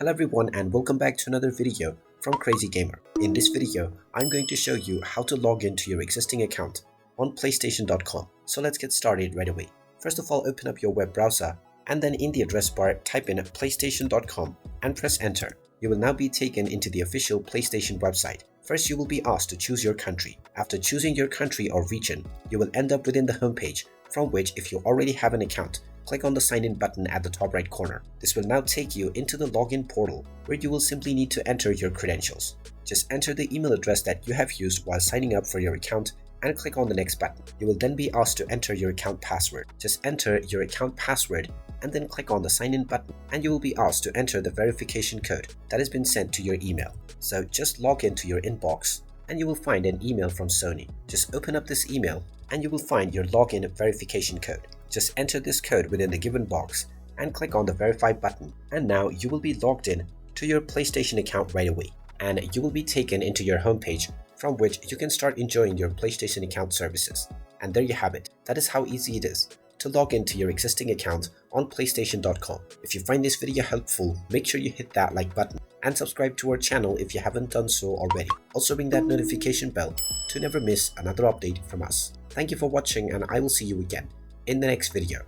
Hello everyone and welcome back to another video from Crazy Gamer. In this video, I'm going to show you how to log into your existing account on PlayStation.com. So let's get started right away. First of all, open up your web browser and then in the address bar type in PlayStation.com and press enter. You will now be taken into the official PlayStation website. First, you will be asked to choose your country. After choosing your country or region, you will end up within the homepage, from which if you already have an account, click on the sign in button at the top right corner. This will now take you into the login portal where you will simply need to enter your credentials. Just enter the email address that you have used while signing up for your account and click on the next button. You will then be asked to enter your account password. Just enter your account password and then click on the sign in button and you will be asked to enter the verification code that has been sent to your email. So just log into your inbox and you will find an email from Sony. Just open up this email and you will find your login verification code. Just enter this code within the given box and click on the verify button, and now you will be logged in to your PlayStation account right away, and you will be taken into your homepage from which you can start enjoying your PlayStation account services. And there you have it. That is how easy it is to log into your existing account on PlayStation.com. If you find this video helpful, make sure you hit that like button and subscribe to our channel if you haven't done so already. Also ring that notification bell to never miss another update from us. Thank you for watching and I will see you again in the next video.